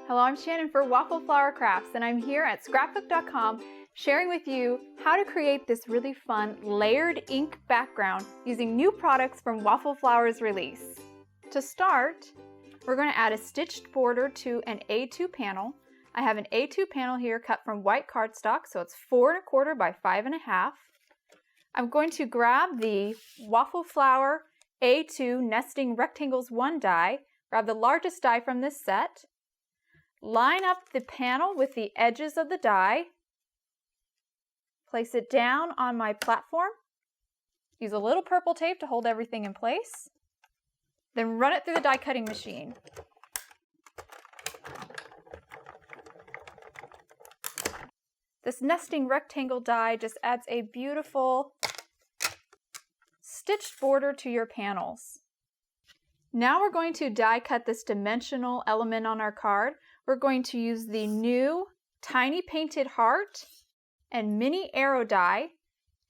Hello, I'm Shannon for Waffle Flower Crafts, and I'm here at Scrapbook.com sharing with you how to create this really fun layered ink background using new products from Waffle Flower's release. To start, we're going to add a stitched border to an A2 panel. I have an A2 panel here cut from white cardstock, so it's 4 1/4 by 5 1/2. I'm going to grab the Waffle Flower A2 Nesting Rectangles 1 die, grab the largest die from this set, line up the panel with the edges of the die, place it down on my platform, use a little purple tape to hold everything in place, then run it through the die cutting machine. This nesting rectangle die just adds a beautiful stitched border to your panels. Now we're going to die cut this dimensional element on our card. We're going to use the new tiny painted heart and mini arrow die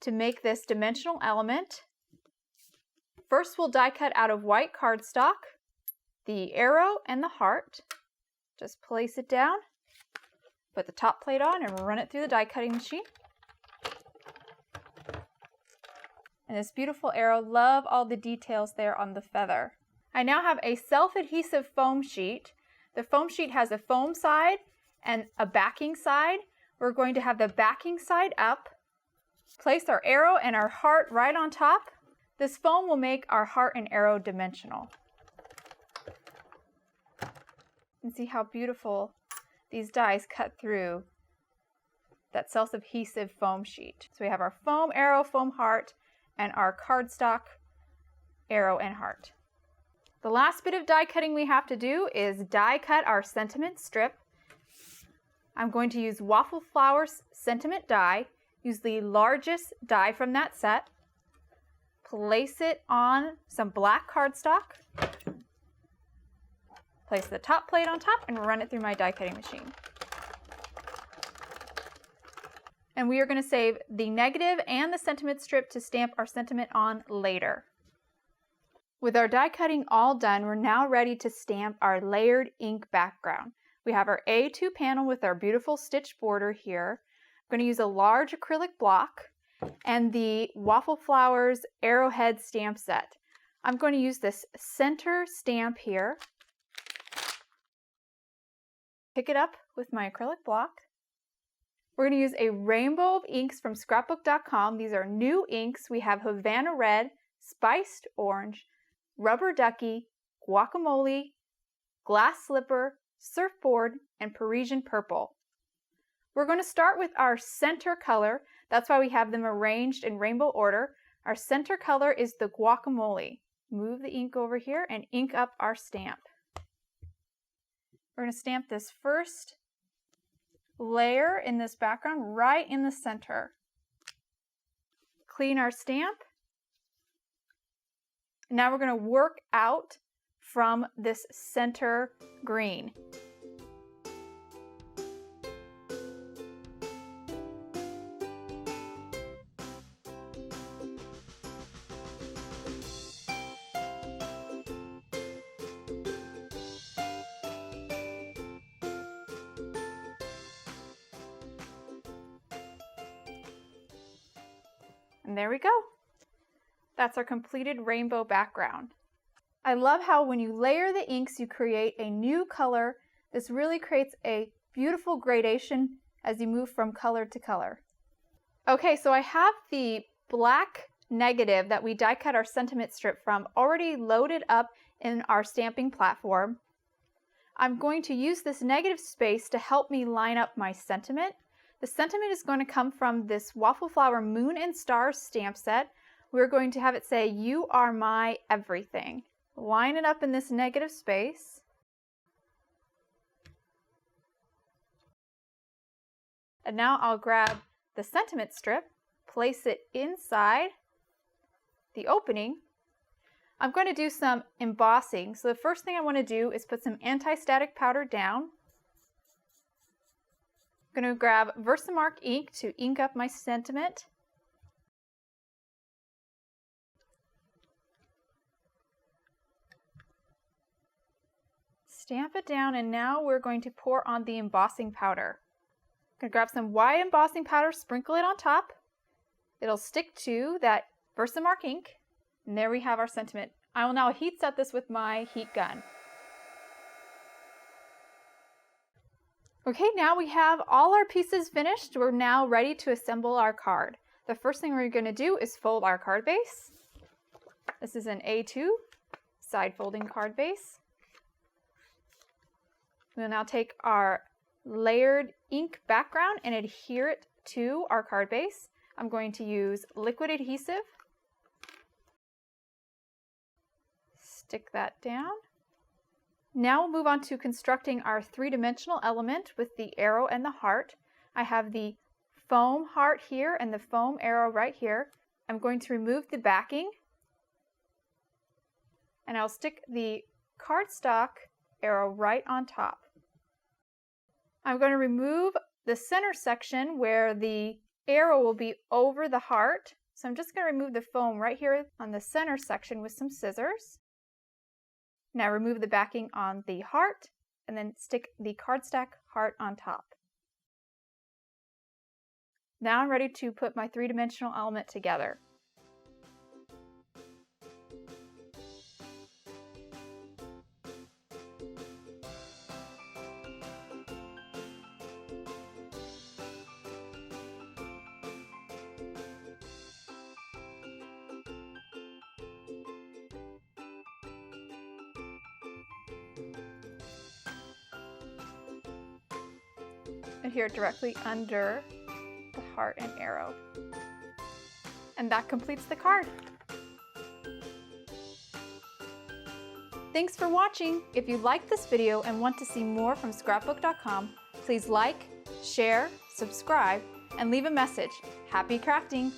to make this dimensional element. First, we'll die cut out of white cardstock the arrow and the heart. Just place it down, put the top plate on, and run it through the die cutting machine. And this beautiful arrow, love all the details there on the feather. I now have a self-adhesive foam sheet. The foam sheet has a foam side and a backing side. We're going to have the backing side up, place our arrow and our heart right on top. This foam will make our heart and arrow dimensional. And see how beautiful these dies cut through that self-adhesive foam sheet. So we have our foam arrow, foam heart, and our cardstock arrow and heart. The last bit of die cutting we have to do is die cut our sentiment strip. I'm going to use Waffle Flower's sentiment die, use the largest die from that set, place it on some black cardstock, place the top plate on top, and run it through my die cutting machine. And we are going to save the negative and the sentiment strip to stamp our sentiment on later. With our die cutting all done, we're now ready to stamp our layered ink background. We have our A2 panel with our beautiful stitch border here. I'm going to use a large acrylic block and the Waffle Flowers Arrowhead stamp set. I'm going to use this center stamp here. Pick it up with my acrylic block. We're going to use a rainbow of inks from Scrapbook.com. These are new inks. We have Havana Red, Spiced Orange, Rubber Ducky, Guacamole, Glass Slipper, Surfboard, and Parisian Purple. We're going to start with our center color. That's why we have them arranged in rainbow order. Our center color is the Guacamole. Move the ink over here and ink up our stamp. We're going to stamp this first layer in this background right in the center. Clean our stamp. Now we're going to work out from this center green. And there we go. That's our completed rainbow background. I love how when you layer the inks, you create a new color. This really creates a beautiful gradation as you move from color to color. Okay, so I have the black negative that we die cut our sentiment strip from already loaded up in our stamping platform. I'm going to use this negative space to help me line up my sentiment. The sentiment is going to come from this Waffle Flower Moon and Stars stamp set. We're going to have it say, "You are my everything." Line it up in this negative space. And now I'll grab the sentiment strip, place it inside the opening. I'm going to do some embossing. So the first thing I want to do is put some anti-static powder down. I'm going to grab Versamark ink to ink up my sentiment. Stamp it down, and now we're going to pour on the embossing powder. I'm going to grab some white embossing powder, sprinkle it on top. It'll stick to that Versamark ink, and there we have our sentiment. I will now heat set this with my heat gun. Okay, now we have all our pieces finished. We're now ready to assemble our card. The first thing we're going to do is fold our card base. This is an A2 side folding card base. We'll now take our layered ink background and adhere it to our card base. I'm going to use liquid adhesive. Stick that down. Now we'll move on to constructing our three-dimensional element with the arrow and the heart. I have the foam heart here and the foam arrow right here. I'm going to remove the backing, and I'll stick the cardstock arrow right on top. I'm going to remove the center section where the arrow will be over the heart. So I'm just going to remove the foam right here on the center section with some scissors. Now remove the backing on the heart and then stick the cardstock heart on top. Now I'm ready to put my three-dimensional element together. Adhere directly under the heart and arrow. And that completes the card. Thanks for watching. If you liked this video and want to see more from Scrapbook.com, please like, share, subscribe, and leave a message. Happy crafting!